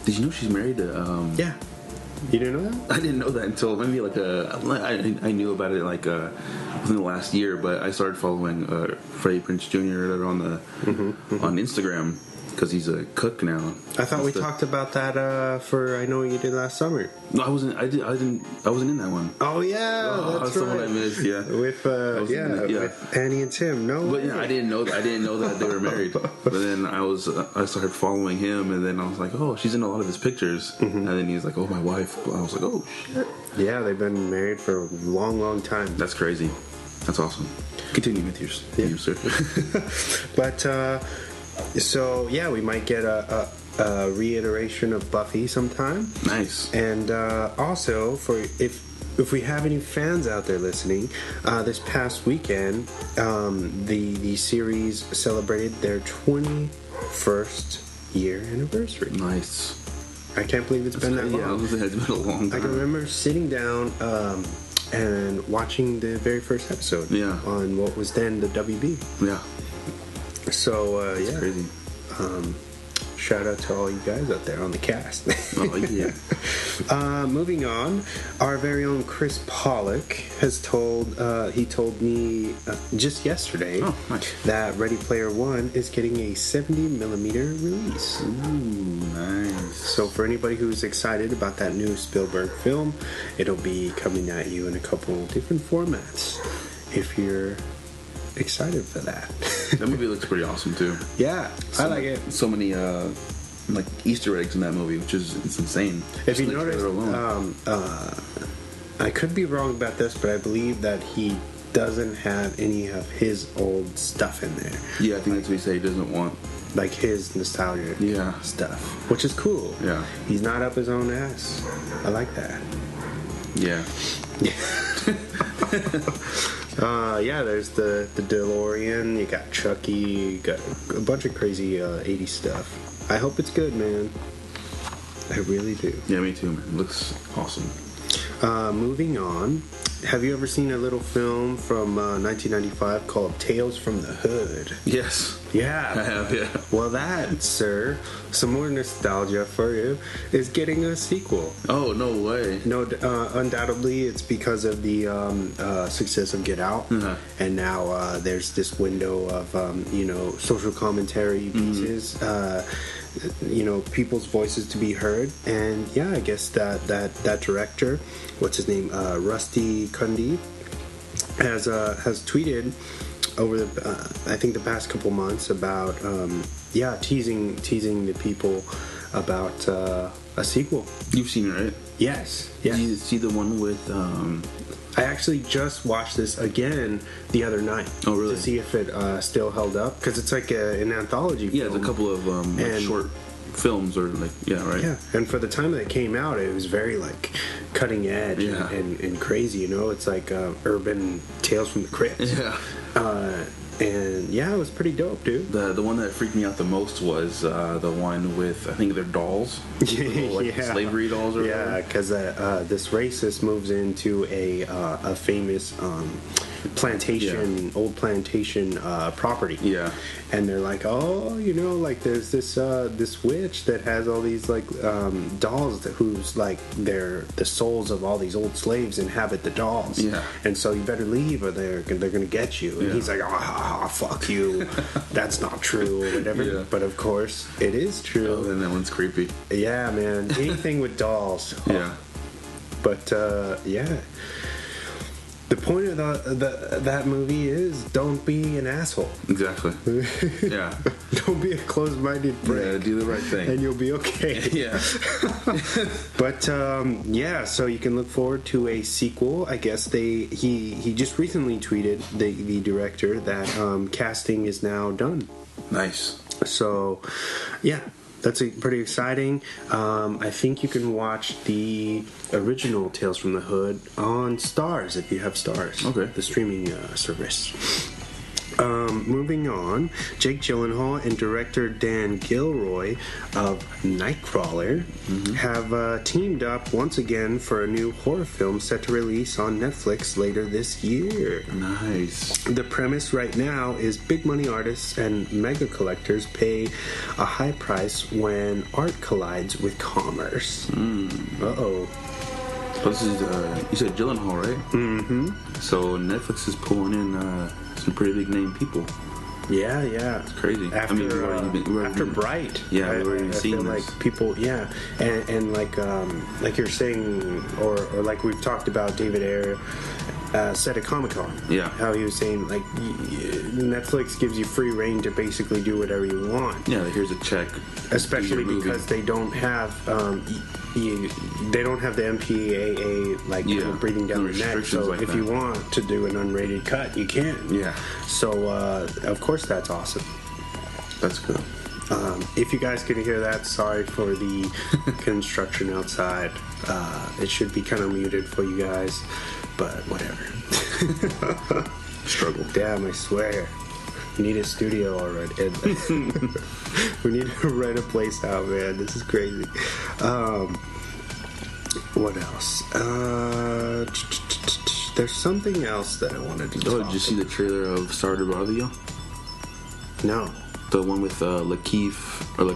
Did you know she's married to? Yeah. You didn't know that? I didn't know that until maybe like I knew about it like within the last year, but I started following Freddie Prinze Jr. on the on Instagram because he's a cook now. I thought we talked about that for I Know What You Did Last Summer. No, I wasn't. I wasn't in that one. Oh yeah, that's the right. one I missed. Yeah, with with Annie and Tim. No, but yeah, I didn't know that they were married. But then I started following him, and then I was like, oh, she's in a lot of his pictures. And then he was like, oh, my wife. I was like, oh shit. Yeah, they've been married for a long, long time. That's crazy. That's awesome. Continue with yours, sir. But so yeah, we might get a reiteration of Buffy sometime. Nice. And also, for if we have any fans out there listening, this past weekend, the series celebrated their 21st year anniversary. Nice. I can't believe it's been that long. Yeah, it's been a long time. I can remember sitting down and watching the very first episode on what was then the WB. Yeah. So, That's crazy. Shout out to all you guys out there on the cast. Oh, yeah. Moving on, our very own Chris Pollock has told me just yesterday that Ready Player One is getting a 70mm release. Ooh, nice. So for anybody who's excited about that new Spielberg film, it'll be coming at you in a couple different formats. If you're excited for that. That movie looks pretty awesome too. Yeah, I like it. So many like Easter eggs in that movie, which is insane. If you notice, I could be wrong about this, but I believe that he doesn't have any of his old stuff in there. Yeah, I think that's what he said. He doesn't want like his nostalgia stuff, which is cool. Yeah, he's not up his own ass. I like that. Yeah. There's the DeLorean, you got Chucky, you got a bunch of crazy 80s stuff. I hope it's good, man. I really do. Yeah, me too, man. It looks awesome. Moving on, have you ever seen a little film from 1995 called Tales from the Hood? Yes. Yeah. I have, yeah. Well, that, sir, some more nostalgia for you, is getting a sequel. Oh, no way. No, undoubtedly, it's because of the success of Get Out. And now there's this window of, social commentary pieces, people's voices to be heard. And, yeah, I guess that director, what's his name, Rusty Cundy, has tweeted over the past couple months about teasing the people about a sequel. You've seen it, right? Yes. Did you see the one with I actually just watched this again the other night. Oh, really? To see if it still held up, because it's like an anthology film. Yeah, it's a couple of short films or right? Yeah, and for the time that it came out, it was very like cutting edge and crazy. It's like urban tales from the crypt. Yeah. And it was pretty dope, dude. The one that freaked me out the most was the one with, I think they're dolls. Slavery dolls or whatever. Yeah, because this racist moves into a famous old plantation property. Yeah. And they're like, there's this witch that has all these dolls who's like they're the souls of all these old slaves inhabit the dolls. Yeah. And so you better leave or they're gonna get you. And he's like, fuck you. That's not true or whatever. Yeah. But of course it is true. Oh, and that one's creepy. Yeah, man. Anything with dolls. Yeah. But the point of that movie is don't be an asshole. Exactly. Yeah. Don't be a closed-minded prick. Yeah, do the right thing. And you'll be okay. Yeah. But, so you can look forward to a sequel. I guess he just recently tweeted, the director, that casting is now done. Nice. So, yeah. That's pretty exciting. I think you can watch the original Tales from the Hood on Starz if you have Starz. Okay. The streaming service. Moving on, Jake Gyllenhaal and director Dan Gilroy of Nightcrawler have teamed up once again for a new horror film set to release on Netflix later this year. Nice. The premise right now is big money artists and mega collectors pay a high price when art collides with commerce. Uh-oh. But this is, you said Gyllenhaal, right? Mm-hmm. So Netflix is pulling in some pretty big name people. Yeah. It's crazy. After, after Bright. Yeah, we've already seen feel this. like people, and like you're saying, or like we've talked about David Ayer said at Comic-Con. Yeah. How he was saying, like, Netflix gives you free reign to basically do whatever you want. Yeah, here's a check. Especially because they don't have they don't have the MPAA like breathing down their neck. So like if that. you want to do an unrated cut, you can. Yeah. So of course that's awesome. That's good. If you guys could hear that, sorry for the construction outside. It should be kind of muted for you guys, but whatever. Struggle. Damn, I swear. We need a studio already. We need to rent a place out, man. This is crazy. What else? There's something else that I wanted to talk did you see the trailer of Sorry to Bother You? No. The one with Lakeith, or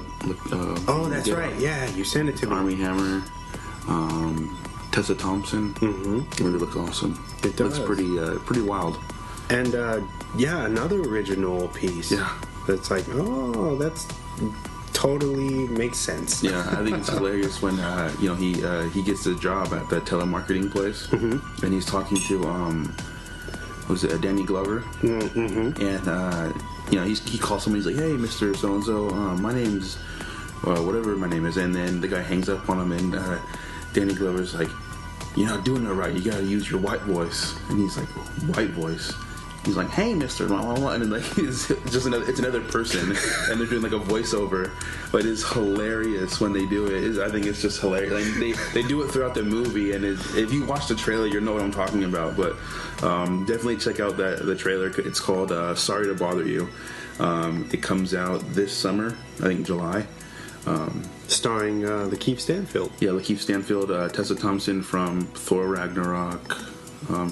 oh, that's right. Yeah, you sent it to me. Armie Hammer, Tessa Thompson. Mm-hmm. It really looks awesome. It does. Looks pretty wild. And another original piece. Yeah. That's like, oh, that's totally makes sense. Yeah, I think it's hilarious when he gets a job at the telemarketing place, and he's talking to Danny Glover, and he calls somebody. He's like, "Hey, Mr. So and So, my name's whatever my name is," and then the guy hangs up on him, and Danny Glover's like, "You're not doing it right. You gotta use your white voice," and he's like, "White voice." He's like, "Hey, Mister," and then like it's another person, and they're doing like a voiceover, but it's hilarious when they do it. I think it's just hilarious. Like, they do it throughout the movie, and if you watch the trailer, you know what I'm talking about. But definitely check out the trailer. It's called "Sorry to Bother You." It comes out this summer, I think July. Starring Lakeith Stanfield. Yeah, Lakeith Stanfield, Tessa Thompson from Thor Ragnarok.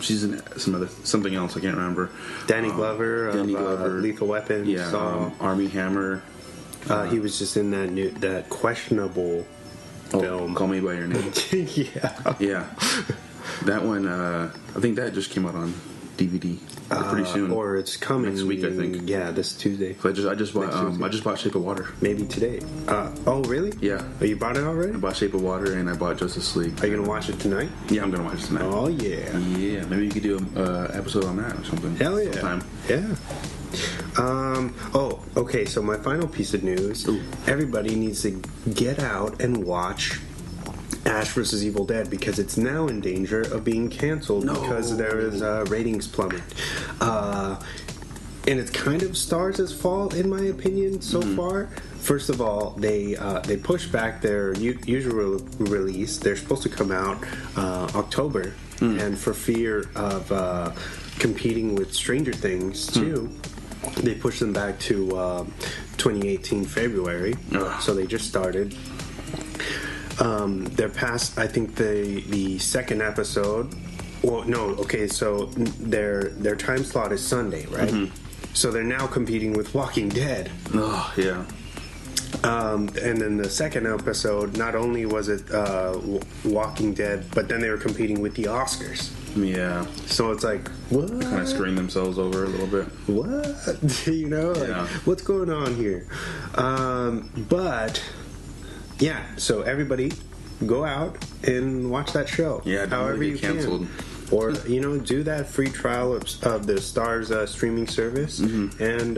She's in something else, I can't remember. Danny Glover, Lethal Weapon. Yeah, Armie Hammer. He was just in that questionable film. Call Me by Your Name. Yeah. That one, I think that just came out on DVD pretty soon, or it's coming next week, I think. Yeah, this Tuesday. So I just bought Shape of Water. Maybe today. Oh, really? Yeah. Oh, you bought it already? I bought Shape of Water and I bought Justice League. Are you gonna watch it tonight? Yeah, I'm gonna watch it tonight. Oh yeah. Yeah, maybe you could do an episode on that or something. Hell yeah. Sometime. Yeah. Okay. So my final piece of news: everybody needs to get out and watch Ash vs. Evil Dead, because it's now in danger of being canceled because there is ratings plummet. And it's kind of Starz' fault, in my opinion, so far. First of all, they pushed back their usual release. They're supposed to come out October, and for fear of competing with Stranger Things too, they pushed them back to 2018 February. So they just started. They're past, I think, the second episode. Well, no, okay, so their time slot is Sunday, right? So they're now competing with Walking Dead. Oh, yeah. And then the second episode, not only was it Walking Dead, but then they were competing with the Oscars. Yeah. So it's like, what? They kind of screwing themselves over a little bit. What? You know, like, what's going on here? But yeah, so everybody go out and watch that show. Yeah, however you canceled. can. Or, do that free trial of the Starz streaming service and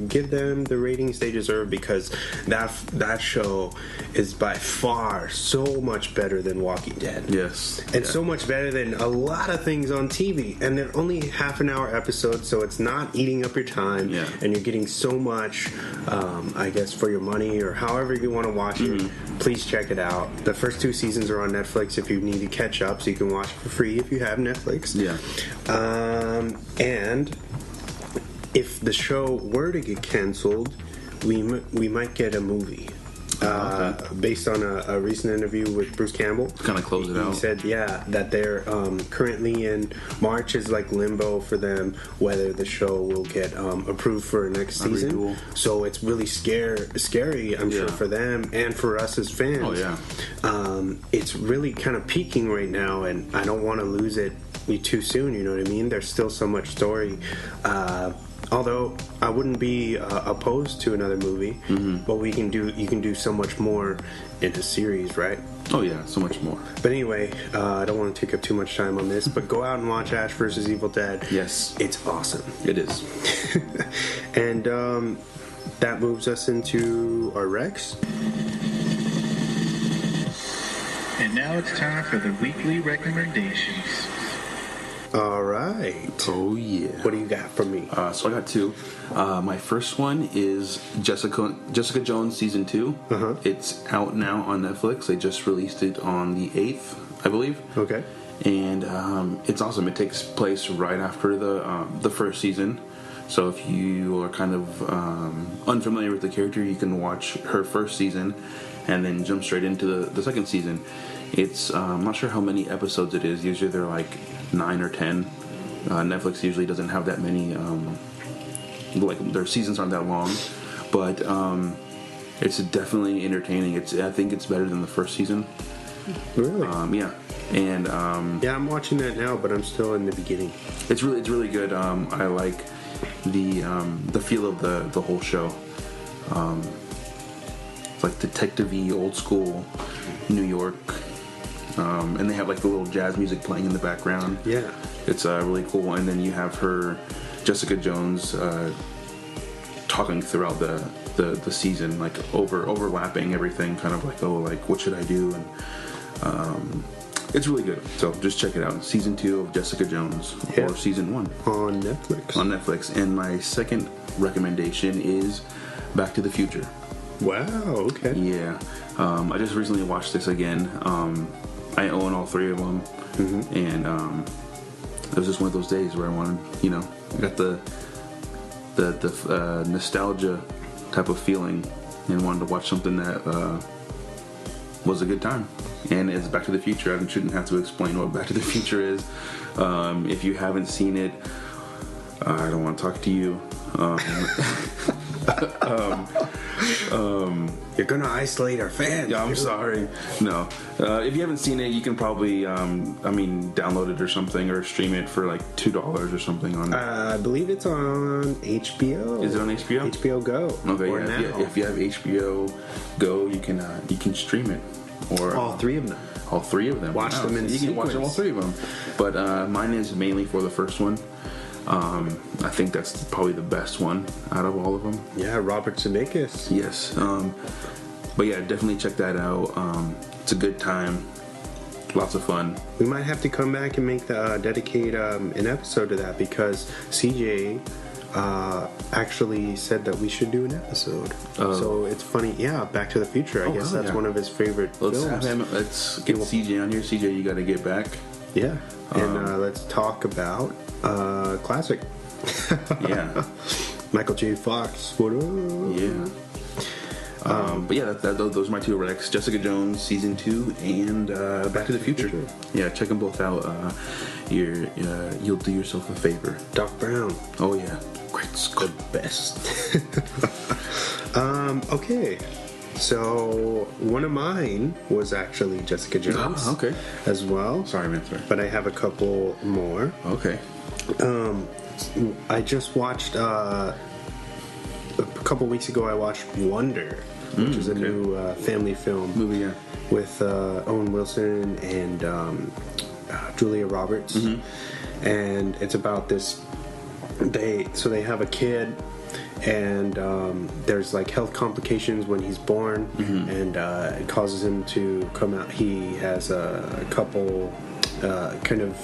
give them the ratings they deserve, because that show is by far so much better than Walking Dead. Yes. And so much better than a lot of things on TV. And they're only half-an-hour episodes, so it's not eating up your time. Yeah. And you're getting so much, I guess, for your money, or however you want to watch it. Please check it out. The first 2 seasons are on Netflix if you need to catch up, so you can watch it for free if you have Netflix. Yeah. And if the show were to get canceled, we might get a movie. Based on a recent interview with Bruce Campbell. Kind of close it out. He said, that they're currently in March is like limbo for them whether the show will get approved for next season. Cool. So it's really scary, I'm sure, for them and for us as fans. Oh, yeah. It's really kind of peaking right now, and I don't want to lose it too soon, you know what I mean? There's still so much story. Although I wouldn't be opposed to another movie, but you can do so much more in a series, right? Oh yeah, so much more. But anyway, I don't want to take up too much time on this, but go out and watch Ash vs. Evil Dead. Yes. It's awesome. It is. And that moves us into our Rex. And now it's time for the weekly recommendations. All right. Oh yeah. What do you got for me? So I got two. My first one is Jessica Jones season 2. It's out now on Netflix. They just released it on the 8th, I believe. Okay. And it's awesome. It takes place right after the first season. So if you are kind of unfamiliar with the character, you can watch her first season and then jump straight into the second season. It's I'm not sure how many episodes it is. Usually they're like 9 or 10. Netflix usually doesn't have that many. Like their seasons aren't that long, but it's definitely entertaining. I think it's better than the first season. Really? Yeah. And I'm watching that now, but I'm still in the beginning. It's really good. I like the feel of the whole show. It's like detective-y, old school New York. And they have like the little jazz music playing in the background. Yeah. It's really cool. And then you have Jessica Jones, talking throughout the season, like overlapping everything, kind of like what should I do? And it's really good. So just check it out. Season 2 of Jessica Jones, or season 1 on Netflix. And my second recommendation is Back to the Future. Wow. Okay. Yeah. I just recently watched this again. I own all 3 of them, and it was just one of those days where I wanted, I got the nostalgia type of feeling, and wanted to watch something that was a good time. And it's Back to the Future. I shouldn't have to explain what Back to the Future is. If you haven't seen it, I don't want to talk to you. You're gonna isolate our fans. Yeah, I'm sorry. No, if you haven't seen it, you can probably, download it or something, or stream it for like $2 or something on. I believe it's on HBO. Is it on HBO? HBO Go. Okay, yeah. If you have HBO Go, you can stream it, or all 3 of them. All 3 of them. Watch them in sequence. You can watch all 3 of them, but mine is mainly for the first one. I think that's probably the best one out of all of them. Yeah, Robert Zemeckis. Yes. But yeah, definitely check that out. It's a good time. Lots of fun. We might have to come back and dedicate an episode to that, because CJ actually said that we should do an episode. So it's funny. Yeah, Back to the Future. I guess that's one of his favorite films. Let's get CJ on here. CJ, you got to get back. Yeah. And let's talk about classic. Yeah. Michael J. Fox. What up? Yeah. But yeah, those are my 2 recs: Jessica Jones season 2 and Back to the Future. Yeah, check them both out. You'll do yourself a favor. Doc Brown. Oh yeah, great Scott. The best. Okay. So one of mine was actually Jessica Jones. Okay. As well. Sorry, man. Sorry. But I have a couple more. Okay. I just watched a couple weeks ago. I watched Wonder, which is a new family film movie, yeah, with Owen Wilson and Julia Roberts, and it's about this. They have a kid, and there's like health complications when he's born, and it causes him to come out. He has a couple kind of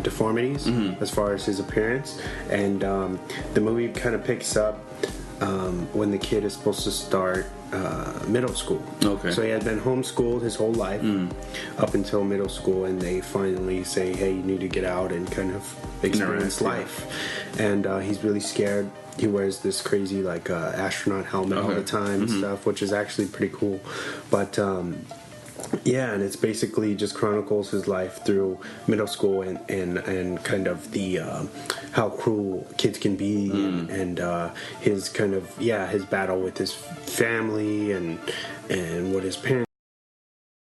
deformities as far as his appearance, and the movie kind of picks up when the kid is supposed to start middle school. Okay. So he had been homeschooled his whole life up until middle school, and they finally say, hey, you need to get out and kind of experience life. And he's really scared. He wears this crazy astronaut helmet all the time and stuff, which is actually pretty cool. But yeah, and it's basically just chronicles his life through middle school and kind of the how cruel kids can be and his kind of his battle with his family and what his parents